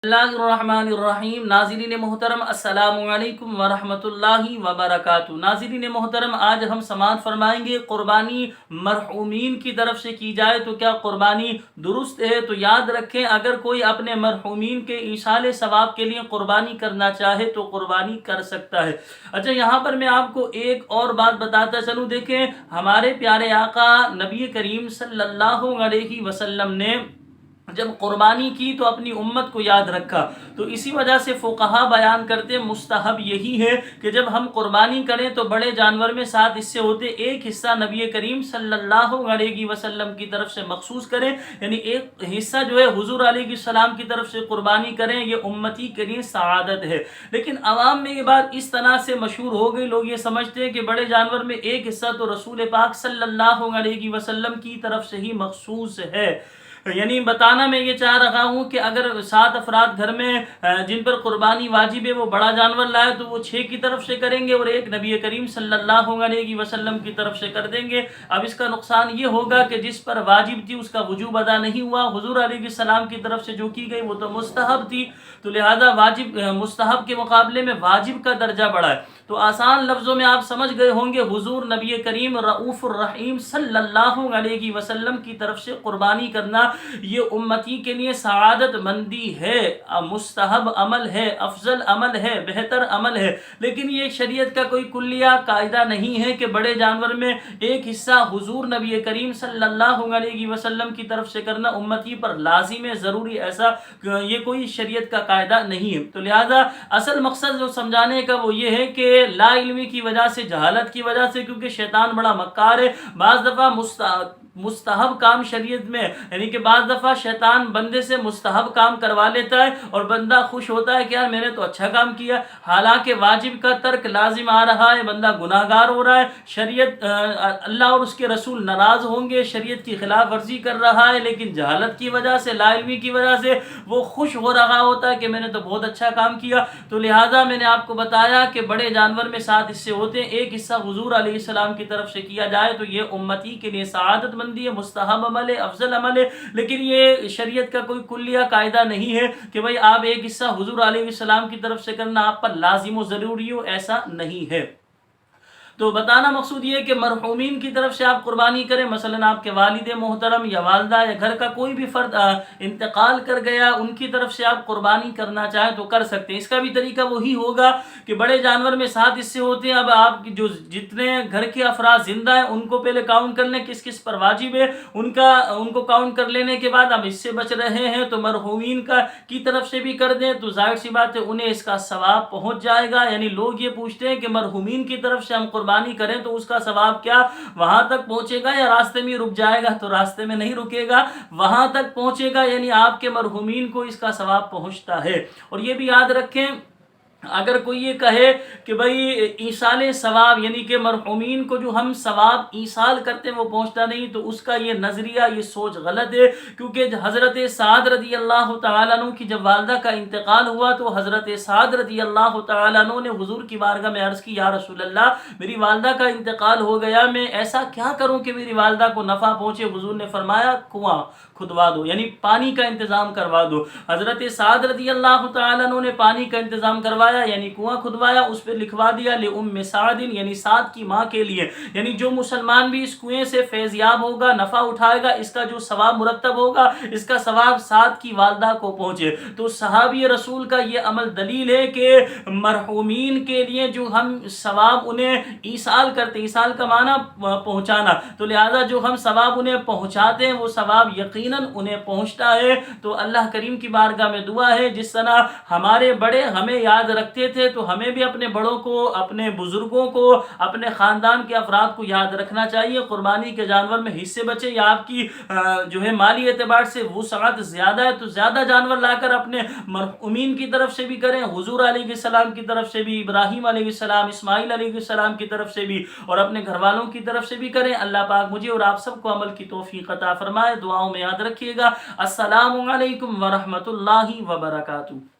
اللہ الرحمن الرحیم۔ ناظرین محترم السلام علیکم ورحمۃ اللہ وبرکاتہ۔ ناظرین محترم، آج ہم سماعت فرمائیں گے قربانی مرحومین کی طرف سے کی جائے تو کیا قربانی درست ہے؟ تو یاد رکھیں، اگر کوئی اپنے مرحومین کے ایصال ثواب کے لیے قربانی کرنا چاہے تو قربانی کر سکتا ہے۔ اچھا، یہاں پر میں آپ کو ایک اور بات بتاتا چلوں۔ دیکھیں، ہمارے پیارے آقا نبی کریم صلی اللہ علیہ وسلم نے جب قربانی کی تو اپنی امت کو یاد رکھا، تو اسی وجہ سے فقہا بیان کرتے مستحب یہی ہے کہ جب ہم قربانی کریں تو بڑے جانور میں ساتھ حصے ہوتے، ایک حصہ نبی کریم صلی اللہ علیہ وسلم کی طرف سے مخصوص کریں، یعنی ایک حصہ جو ہے حضور علیہ السلام کی طرف سے قربانی کریں، یہ امتی کے لیے سعادت ہے۔ لیکن عوام میں یہ بات اس طرح سے مشہور ہو گئی، لوگ یہ سمجھتے ہیں کہ بڑے جانور میں ایک حصہ تو رسول پاک صلی اللہ علیہ وسلم کی طرف سے ہی مخصوص ہے۔ یعنی بتانا میں یہ چاہ رہا ہوں کہ اگر 7 افراد گھر میں جن پر قربانی واجب ہے وہ بڑا جانور لائے تو وہ 6 کی طرف سے کریں گے اور ایک نبی کریم صلی اللہ علیہ وسلم کی طرف سے کر دیں گے۔ اب اس کا نقصان یہ ہوگا کہ جس پر واجب تھی اس کا وجوب ادا نہیں ہوا، حضور علیہ السلام کی طرف سے جو کی گئی وہ تو مستحب تھی، تو لہذا واجب مستحب کے مقابلے میں واجب کا درجہ بڑھا ہے۔ تو آسان لفظوں میں آپ سمجھ گئے ہوں گے، حضور نبی کریم رؤوف الرحیم صلی اللہ علیہ وسلم کی طرف سے قربانی کرنا یہ امتی کے لیے سعادت مندی ہے، مستحب عمل ہے، افضل عمل ہے، بہتر عمل ہے۔ لیکن یہ شریعت کا کوئی کلیہ قاعدہ نہیں ہے کہ بڑے جانور میں ایک حصہ حضور نبی کریم صلی اللہ علیہ وسلم کی طرف سے کرنا امتی پر لازم ہے، ضروری، ایسا یہ کوئی شریعت کا قاعدہ نہیں ہے۔ تو لہذا اصل مقصد جو سمجھانے کا وہ یہ ہے کہ لا علمی کی وجہ سے، جہالت کی وجہ سے، کیونکہ شیطان بڑا مکار ہے، بعض دفعہ مستحب کام شریعت میں، یعنی کہ بعض دفعہ شیطان بندے سے مستحب کام کروا لیتا ہے اور بندہ خوش ہوتا ہے کہ یار میں نے تو اچھا کام کیا، حالانکہ واجب کا ترک لازم آ رہا ہے، بندہ گناہگار ہو رہا ہے، شریعت اللہ اور اس کے رسول ناراض ہوں گے، شریعت کی خلاف ورزی کر رہا ہے، لیکن جہالت کی وجہ سے، لا علمی کی وجہ سے وہ خوش ہو رہا ہوتا ہے کہ میں نے تو بہت اچھا کام کیا۔ تو لہٰذا میں نے آپ کو بتایا کہ بڑے جانور میں 7 حصے ہوتے ہیں، ایک حصہ حضور علیہ السلام کی طرف سے کیا جائے تو یہ امتی کے لیے سعادت مندی ہے، مستحب عمل ہے، افضل عمل ہے۔ لیکن یہ شریعت کا کوئی کلیہ قاعدہ نہیں ہے کہ بھئی آپ ایک حصہ حضور علیہ السلام کی طرف سے کرنا آپ پر لازم و ضروری ہو، ایسا نہیں ہے۔ تو بتانا مقصود یہ ہے کہ مرحومین کی طرف سے آپ قربانی کریں، مثلا آپ کے والد محترم یا والدہ یا گھر کا کوئی بھی فرد انتقال کر گیا، ان کی طرف سے آپ قربانی کرنا چاہیں تو کر سکتے ہیں۔ اس کا بھی طریقہ وہی ہوگا کہ بڑے جانور میں 7 حصے ہوتے ہیں، اب آپ جو جتنے گھر کے افراد زندہ ہیں ان کو پہلے کاؤنٹ کر لیں کس کس پر واجب ہے، ان کو کاؤنٹ کر لینے کے بعد اب حصے بچ رہے ہیں تو مرحومین کی طرف سے بھی کر دیں تو ظاہر سی بات ہے انہیں اس کا ثواب پہنچ جائے گا۔ یعنی لوگ یہ پوچھتے ہیں کہ مرحومین کی طرف سے ہم قربانی کریں تو اس کا ثواب کیا وہاں تک پہنچے گا یا راستے میں رک جائے گا؟ تو راستے میں نہیں رکے گا، وہاں تک پہنچے گا، یعنی آپ کے مرحومین کو اس کا ثواب پہنچتا ہے۔ اور یہ بھی یاد رکھیں، اگر کوئی یہ کہے کہ بھئی ایصال ثواب، یعنی کہ مرحومین کو جو ہم ثواب ایصال کرتے ہیں وہ پہنچتا نہیں، تو اس کا یہ نظریہ، یہ سوچ غلط ہے، کیونکہ حضرت سعد رضی اللہ تعالیٰ عنہ کی جب والدہ کا انتقال ہوا تو حضرت سعد رضی اللہ تعالیٰ عنہ نے حضور کی بارگاہ میں عرض کی، یا رسول اللہ میری والدہ کا انتقال ہو گیا، میں ایسا کیا کروں کہ میری والدہ کو نفع پہنچے؟ حضور نے فرمایا کنواں کھدوا دو، یعنی پانی کا انتظام کروا دو۔ حضرت سعد رضی اللہ تعالیٰ عنہ نے پانی کا انتظام کروایا، یعنی کنواں کھدوایا، اس پہ لکھوا دیا لأم سعد، یعنی سعد کی ماں کے لیے، یعنی جو مسلمان بھی اس کنویں سے فیض یاب ہوگا، نفع اٹھائے گا، اس کا جو ثواب مرتب ہوگا، اس کا ثواب سعد کی والدہ کو پہنچے۔ تو صحابی رسول کا یہ عمل دلیل ہے کہ مرحومین کے لیے جو ہم ثواب انہیں ایصال کرتے، ایصال کا معنی پہنچانا، تو لہذا جو ہم ثواب انہیں پہنچاتے ہیں وہ ثواب یقیناً انہیں پہنچتا ہے۔ تو اللہ کریم کی بارگاہ میں دعا ہے جس طرح ہمارے بڑے ہمیں یاد رکھتے تھے تو ہمیں بھی اپنے بڑوں کو، اپنے بزرگوں کو، اپنے خاندان کے افراد کو یاد رکھنا چاہیے۔ قربانی کے جانور میں حصے بچے یا آپ کی جو ہے مالی اعتبار سے وسعت زیادہ ہے تو زیادہ جانور لا کر اپنے مرحومین کی طرف سے بھی کریں، حضور علیہ السلام کی طرف سے بھی، ابراہیم علیہ السلام، اسماعیل علیہ السلام کی طرف سے بھی، اور اپنے گھر والوں کی طرف سے بھی کریں۔ اللہ پاک مجھے اور آپ سب کو عمل کی توفیق عطا فرمائے۔ دعاؤں میں یاد رکھیے گا۔ السلام علیکم ورحمۃ اللہ وبرکاتہ۔